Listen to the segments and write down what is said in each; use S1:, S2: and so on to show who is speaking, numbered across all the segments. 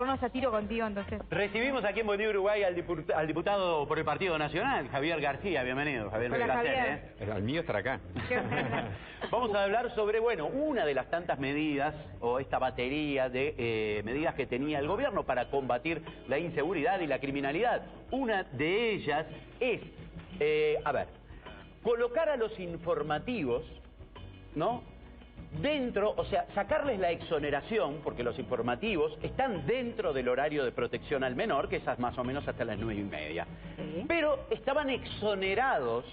S1: Ponernos a tiro contigo, entonces.
S2: Recibimos aquí en Buen Día Uruguay al diputado por el Partido Nacional, Javier García. Bienvenido, Javier.
S1: Hola, Javier.
S3: El mío estará acá.
S2: Vamos a hablar sobre, bueno, una de las tantas medidas, o esta batería de medidas que tenía el gobierno para combatir la inseguridad y la criminalidad. Una de ellas es, colocar a los informativos, ¿no?, dentro, o sea, sacarles la exoneración, porque los informativos están dentro del horario de protección al menor, que es más o menos hasta las 9:30.
S1: Sí.
S2: Pero estaban exonerados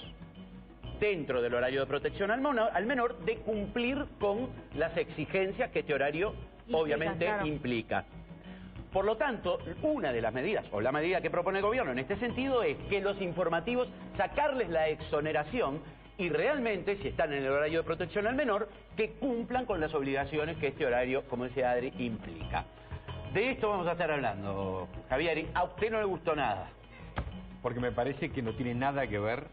S2: dentro del horario de protección al menor de cumplir con las exigencias que este horario obviamente implica. Por lo tanto, una de las medidas, o la medida que propone el gobierno en este sentido, es que los informativos, sacarles la exoneración y realmente, si están en el horario de protección al menor, que cumplan con las obligaciones que este horario, como decía Adri, implica. De esto vamos a estar hablando, Javier. A usted no le gustó nada.
S3: Porque me parece que no tiene nada que ver,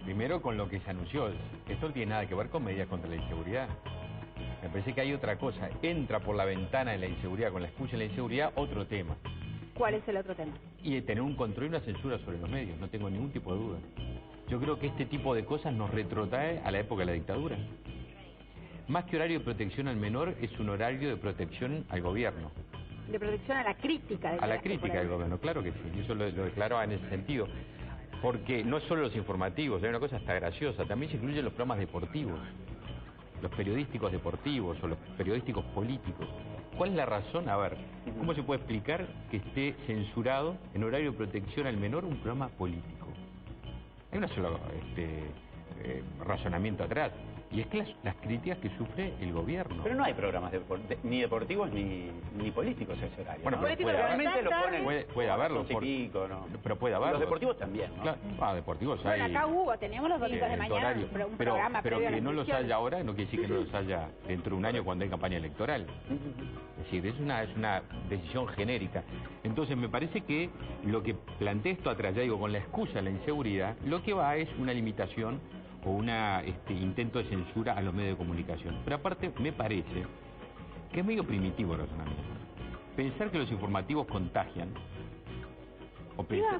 S3: primero, con lo que se anunció. Esto no tiene nada que ver con medidas contra la inseguridad. Me parece que hay otra cosa. Entra por la ventana de la inseguridad, con la excusa de la inseguridad, otro tema.
S1: ¿Cuál es el otro tema?
S3: Y tener un control y una censura sobre los medios, no tengo ningún tipo de duda. Yo creo que este tipo de cosas nos retrotrae a la época de la dictadura. Más que horario de protección al menor, es un horario de protección al gobierno.
S1: De protección a la crítica.
S3: A la crítica del gobierno, claro que sí. Y eso lo declaraba en ese sentido. Porque no solo los informativos, hay una cosa hasta graciosa, también se incluyen los programas deportivos, los periodísticos deportivos o los periodísticos políticos. ¿Cuál es la razón? A ver, ¿cómo se puede explicar que esté censurado en horario de protección al menor un programa político? Hay una sola razonamiento atrás, y es que las críticas que sufre el gobierno.
S2: Pero no hay programas ni deportivos ni políticos a ese horario.
S3: Bueno,
S2: ¿no?
S3: pero
S2: realmente lo ponen.
S3: Puede haberlo.
S2: ¿No?
S3: Pero puede haberlo.
S2: Los deportivos también, ¿no?
S3: Claro, deportivos hay.
S1: Bueno, acá teníamos los domingos de mañana, un programa
S3: pero
S1: previo a
S3: que no los
S1: elecciones.
S3: haya ahora no quiere decir que no los haya dentro de un año cuando hay campaña electoral. Es decir, es una decisión genérica. Entonces me parece que lo que plantea esto atrás, ya digo, con la excusa de la inseguridad, lo que va es una limitación o un intento de censura a los medios de comunicación. Pero aparte me parece que es medio primitivo el razonamiento. Pensar que los informativos contagian.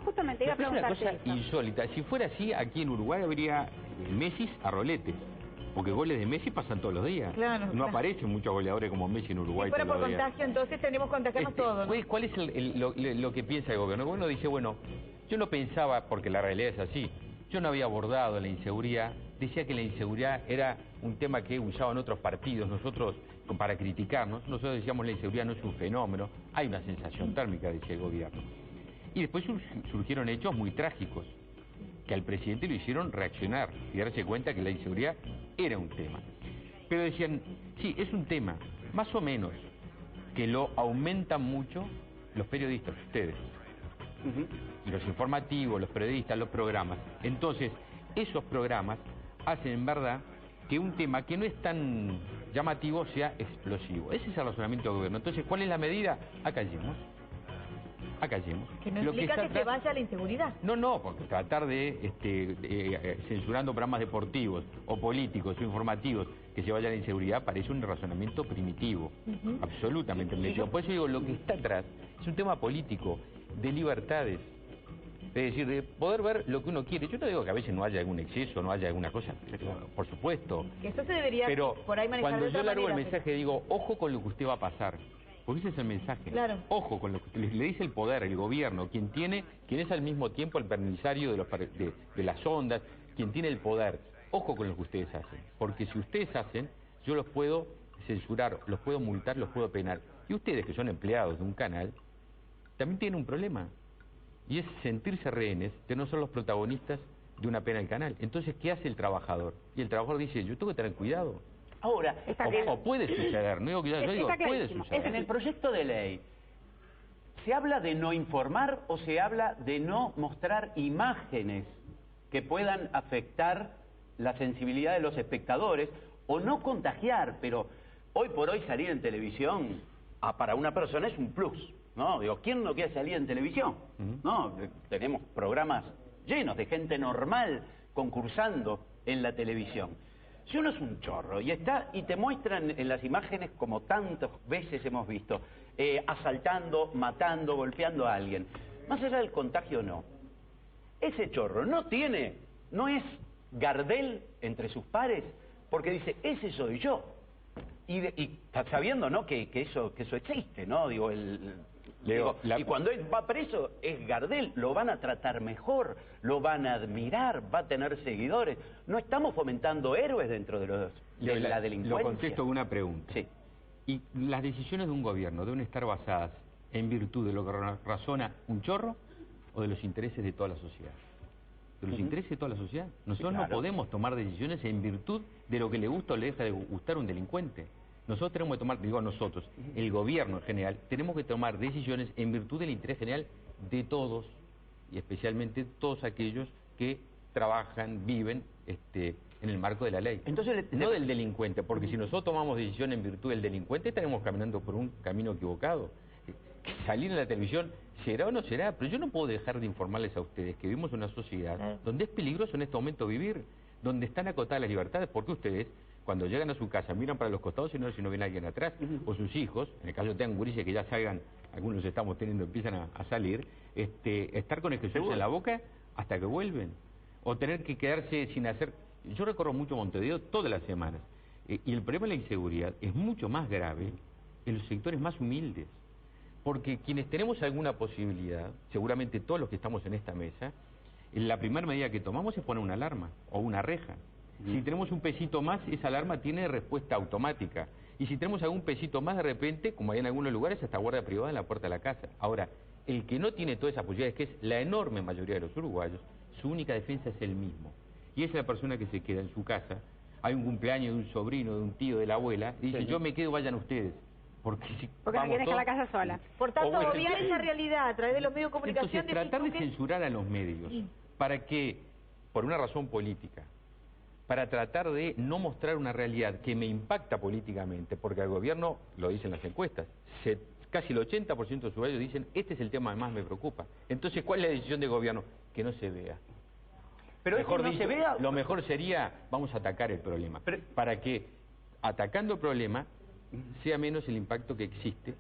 S1: Justamente iba a
S3: es una
S1: preguntarte
S3: cosa
S1: eso.
S3: insólita. Si fuera así, aquí en Uruguay habría Messi a roletes. Porque goles de Messi pasan todos los días.
S1: Claro,
S3: no
S1: claro.
S3: aparecen muchos goleadores como Messi en Uruguay.
S1: Si fuera
S3: todos
S1: por
S3: los días.
S1: contagio, entonces tendríamos que contagiarnos todos, ¿no?
S3: ¿Cuál es lo que piensa el gobierno? El gobierno dice, bueno, yo no pensaba, porque la realidad es así, yo no había abordado la inseguridad, decía que la inseguridad era un tema que usaban otros partidos, nosotros, para criticarnos, nosotros decíamos la inseguridad no es un fenómeno, hay una sensación térmica, decía el gobierno. Y después surgieron hechos muy trágicos, que al presidente lo hicieron reaccionar y darse cuenta que la inseguridad era un tema. Pero decían, sí, es un tema, más o menos, que lo aumentan mucho los periodistas, ustedes. Y los informativos, los periodistas, los programas. Entonces, esos programas hacen en verdad que un tema que no es tan llamativo sea explosivo. Ese es el razonamiento del gobierno. Entonces, ¿cuál es la medida? Acallemos. Acallemos.
S1: Que no implica que se vaya la inseguridad.
S3: No, porque tratar de censurando programas deportivos o políticos o informativos que se vaya a la inseguridad parece un razonamiento primitivo, absolutamente primitivo. Por eso digo, lo que está atrás es un tema político, de libertades, es decir, de poder ver lo que uno quiere. Yo no digo que a veces no haya algún exceso, no haya alguna cosa, por supuesto.
S1: Que eso se debería
S3: pero
S1: por ahí manejar
S3: cuando
S1: de
S3: yo
S1: otra
S3: largo el
S1: manera,
S3: mensaje digo, ojo con lo que usted va a pasar. Porque ese es el mensaje.
S1: Claro.
S3: Ojo con lo que le dice el poder, el gobierno, quien es al mismo tiempo el permisario de las ondas, quien tiene el poder. Ojo con lo que ustedes hacen. Porque si ustedes hacen, yo los puedo censurar, los puedo multar, los puedo penar. Y ustedes, que son empleados de un canal, también tienen un problema. Y es sentirse rehenes de no ser los protagonistas de una pena del canal. Entonces, ¿qué hace el trabajador? Y el trabajador dice, yo tengo que tener cuidado.
S2: Ahora,
S3: o puede suceder, no digo que yo digo, puede suceder.
S2: En el proyecto de ley, ¿se habla de no informar o se habla de no mostrar imágenes que puedan afectar la sensibilidad de los espectadores o no contagiar? Pero hoy por hoy salir en televisión para una persona es un plus, ¿no? Digo, ¿quién no quiere salir en televisión? ¿No? Tenemos programas llenos de gente normal concursando en la televisión. Si uno es un chorro y te muestran en las imágenes, como tantas veces hemos visto, asaltando, matando, golpeando a alguien, más allá del contagio no. Ese chorro no es Gardel entre sus pares, porque dice, ese soy yo. Y sabiendo, ¿no?, que eso existe, ¿no? Digo, y cuando él va preso, es Gardel, lo van a tratar mejor, lo van a admirar, va a tener seguidores. No estamos fomentando héroes dentro de la delincuencia.
S3: Lo contesto con una pregunta.
S2: Sí.
S3: ¿Y las decisiones de un gobierno deben estar basadas en virtud de lo que razona un chorro o de los intereses de toda la sociedad? De los intereses de toda la sociedad. Nosotros no podemos tomar decisiones en virtud de lo que le gusta o le deja de gustar a un delincuente. Nosotros tenemos que tomar, digo nosotros, el gobierno en general, tenemos que tomar decisiones en virtud del interés general de todos, y especialmente todos aquellos que trabajan, viven en el marco de la ley. Entonces, no del delincuente, porque si nosotros tomamos decisiones en virtud del delincuente, estaremos caminando por un camino equivocado. Salir en la televisión, ¿será o no será? Pero yo no puedo dejar de informarles a ustedes que vivimos en una sociedad donde es peligroso en este momento vivir, donde están acotadas las libertades, porque ustedes, cuando llegan a su casa, miran para los costados y no si no ven a alguien atrás, o sus hijos, en el caso de tengan gurises que ya salgan, algunos estamos teniendo, empiezan a salir, estar con el Jesús en la boca hasta que vuelven, o tener que quedarse sin hacer. Yo recorro mucho Montevideo todas las semanas, y el problema de la inseguridad es mucho más grave en los sectores más humildes, porque quienes tenemos alguna posibilidad, seguramente todos los que estamos en esta mesa, la primera medida que tomamos es poner una alarma o una reja. Si tenemos un pesito más, esa alarma tiene respuesta automática. Y si tenemos algún pesito más, de repente, como hay en algunos lugares, hasta guardia privada en la puerta de la casa. Ahora, el que no tiene todas esas posibilidades, que es la enorme mayoría de los uruguayos, su única defensa es el mismo. Y es la persona que se queda en su casa. Hay un cumpleaños de un sobrino, de un tío, de la abuela, y dice, yo me quedo, vayan ustedes. Porque
S1: no quieren dejar la casa sola. Por tanto, obviar esa realidad a través de los medios de comunicación.
S3: Entonces, tratar de censurar a los medios, para que, por una razón política, para tratar de no mostrar una realidad que me impacta políticamente, porque al gobierno, lo dicen las encuestas, casi el 80% de los uruguayos dicen, este es el tema que más me preocupa. Entonces, ¿cuál es la decisión del gobierno? Que no se vea. Pero mejor no se vea. Lo mejor sería, vamos a atacar el problema, para que, atacando el problema, sea menos el impacto que existe,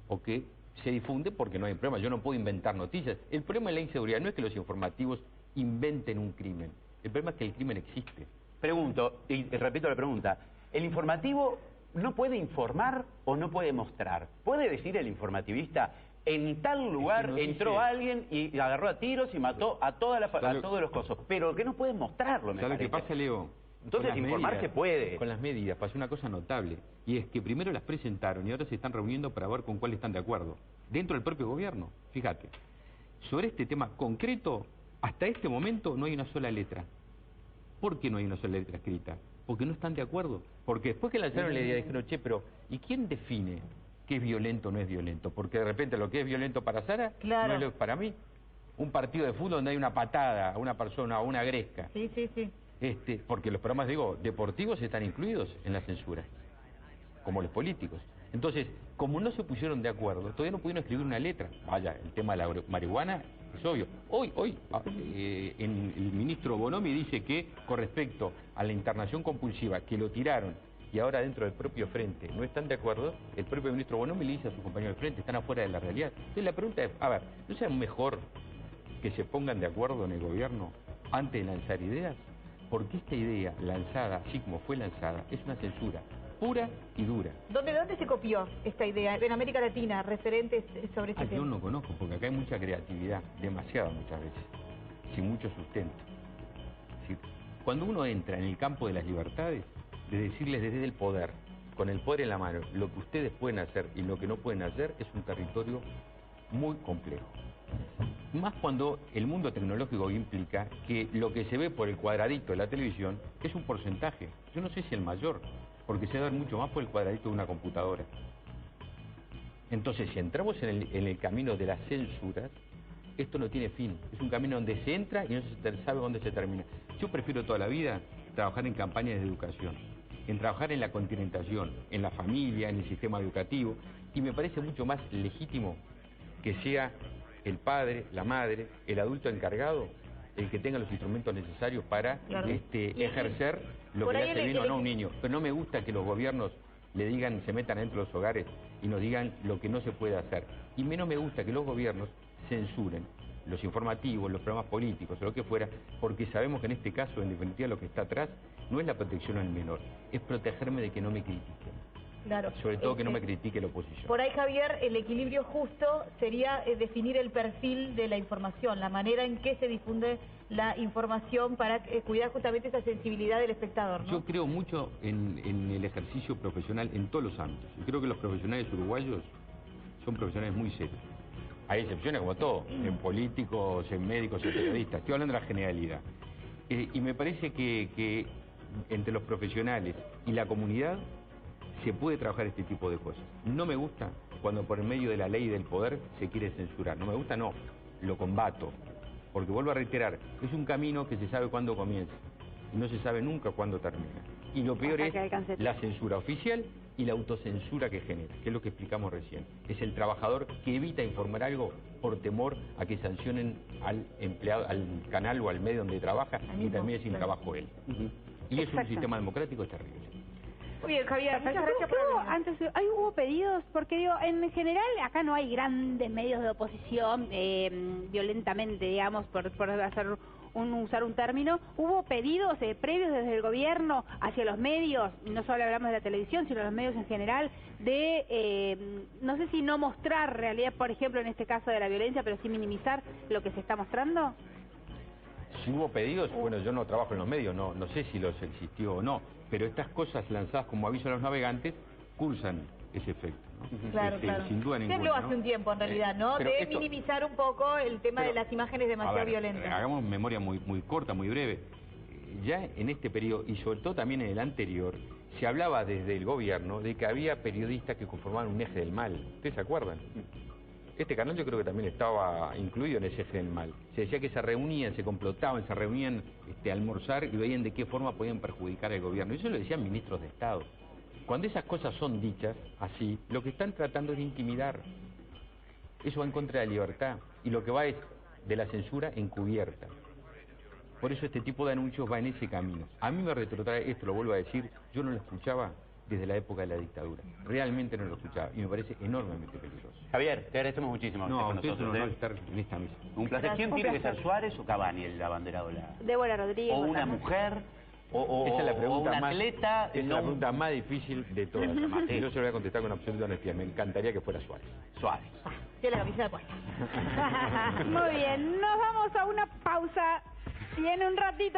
S3: o que se difunde porque no hay problema. Yo no puedo inventar noticias. El problema de la inseguridad no es que los informativos inventen un crimen, el problema es que el crimen existe.
S2: Pregunto, y repito la pregunta, ¿el informativo no puede informar o no puede mostrar? ¿Puede decir el informativista, en tal lugar entró alguien y agarró a tiros y mató a todos los cosas? Pero que no puede mostrarlo, me parece.
S3: Lo que pasa, Leo,
S2: entonces informar se puede.
S3: Con las medidas pasó una cosa notable, y es que primero las presentaron y ahora se están reuniendo para ver con cuál están de acuerdo, dentro del propio gobierno. Fíjate, sobre este tema concreto, hasta este momento no hay una sola letra. ¿Por qué no hay una sola letra escrita? Porque no están de acuerdo. Porque después que lanzaron la idea dijeron, che, pero ¿y quién define qué es violento o no es violento? Porque de repente lo que es violento para Sara no es lo que es para mí. Un partido de fútbol donde hay una patada a una persona o una gresca.
S1: Sí.
S3: Porque los programas, deportivos están incluidos en la censura, como los políticos. Entonces, como no se pusieron de acuerdo, todavía no pudieron escribir una letra. Vaya, el tema de la marihuana es obvio. Hoy el ministro Bonomi dice que con respecto a la internación compulsiva, que lo tiraron, y ahora dentro del propio frente no están de acuerdo, el propio ministro Bonomi le dice a sus compañeros del frente, están afuera de la realidad. Entonces la pregunta es, a ver, ¿no será mejor que se pongan de acuerdo en el gobierno antes de lanzar ideas? Porque esta idea lanzada, así como fue lanzada, es una censura pura y dura.
S1: ¿De dónde se copió esta idea? En América Latina, referentes sobre este tema.
S3: Yo no conozco, porque acá hay mucha creatividad, demasiada muchas veces, sin mucho sustento. Cuando uno entra en el campo de las libertades, de decirles desde el poder, con el poder en la mano, lo que ustedes pueden hacer y lo que no pueden hacer, es un territorio muy complejo. Más cuando el mundo tecnológico implica que lo que se ve por el cuadradito de la televisión es un porcentaje. Yo no sé si el mayor, porque se va a ver mucho más por el cuadradito de una computadora. Entonces, si entramos en el camino de las censuras, esto no tiene fin. Es un camino donde se entra y no se sabe dónde se termina. Yo prefiero toda la vida trabajar en campañas de educación, en trabajar en la continentación, en la familia, en el sistema educativo, y me parece mucho más legítimo que sea el padre, la madre, el adulto encargado, el que tenga los instrumentos necesarios para ejercer lo que le hace bien o no a un niño. Pero no me gusta que los gobiernos le digan, se metan dentro de los hogares y nos digan lo que no se puede hacer. Y menos me gusta que los gobiernos censuren los informativos, los programas políticos o lo que fuera, porque sabemos que en este caso, en definitiva, lo que está atrás no es la protección al menor, es protegerme de que no me critiquen.
S1: Claro.
S3: Sobre todo que no me critique la oposición.
S1: Por ahí, Javier, el equilibrio justo sería definir el perfil de la información, la manera en que se difunde la información para cuidar justamente esa sensibilidad del espectador, ¿no?
S3: Yo creo mucho en el ejercicio profesional en todos los ámbitos. Y creo que los profesionales uruguayos son profesionales muy serios. Hay excepciones como todo, en políticos, en médicos, en periodistas. Estoy hablando de la generalidad. Y me parece que entre los profesionales y la comunidad se puede trabajar este tipo de cosas. No me gusta cuando por el medio de la ley y del poder se quiere censurar. No me gusta, no. Lo combato. Porque vuelvo a reiterar, es un camino que se sabe cuándo comienza y no se sabe nunca cuándo termina. Y lo peor es la censura oficial y la autocensura que genera, que es lo que explicamos recién. Es el trabajador que evita informar algo por temor a que sancionen al empleado, al canal o al medio donde trabaja y termine sin trabajo él. Y es un sistema democrático terrible.
S1: Muy bien, Javier, muchas gracias por venir.
S4: Antes, hubo pedidos, porque digo, en general acá no hay grandes medios de oposición violentamente, digamos, por hacer usar un término. Hubo pedidos previos desde el gobierno hacia los medios, no solo hablamos de la televisión, sino los medios en general, de, no sé si no mostrar realidad, por ejemplo, en este caso de la violencia, pero sí minimizar lo que se está mostrando.
S3: Si hubo pedidos, bueno, yo no trabajo en los medios, no sé si los existió o no, pero estas cosas lanzadas como aviso a los navegantes cursan ese efecto, ¿no?
S1: Claro.
S3: Sin duda ninguna.
S1: Se habló hace un tiempo, en realidad, ¿no? De minimizar un poco el tema de las imágenes demasiado violentas.
S3: Hagamos memoria muy corta, muy breve. Ya en este periodo, y sobre todo también en el anterior, se hablaba desde el gobierno de que había periodistas que conformaban un eje del mal. ¿Ustedes se acuerdan? Este canal yo creo que también estaba incluido en ese eje del mal. Se decía que se reunían, se complotaban, se reunían a almorzar y veían de qué forma podían perjudicar al gobierno. Y eso lo decían ministros de Estado. Cuando esas cosas son dichas así, lo que están tratando es de intimidar. Eso va en contra de la libertad. Y lo que va es de la censura encubierta. Por eso este tipo de anuncios va en ese camino. A mí me retrotrae, esto lo vuelvo a decir, yo no lo escuchaba desde la época de la dictadura. Realmente no lo escuchaba y me parece enormemente peligroso.
S2: Javier, te agradecemos muchísimo
S3: no,
S2: con nosotros.
S3: No estar en esta mesa.
S2: Un placer. ¿Quién tiene que ser, Suárez o Cavani, el abanderado de la...
S4: Débora Rodríguez.
S2: O una mujer,
S3: esa es la pregunta
S2: un atleta...
S3: Esa es la pregunta más difícil de todas. Sí. Yo se lo voy a contestar con absoluta honestidad. Me encantaría que fuera Suárez.
S2: Suárez.
S1: Tiene la camisa de puesta.
S4: Muy bien, nos vamos a una pausa y en un ratito...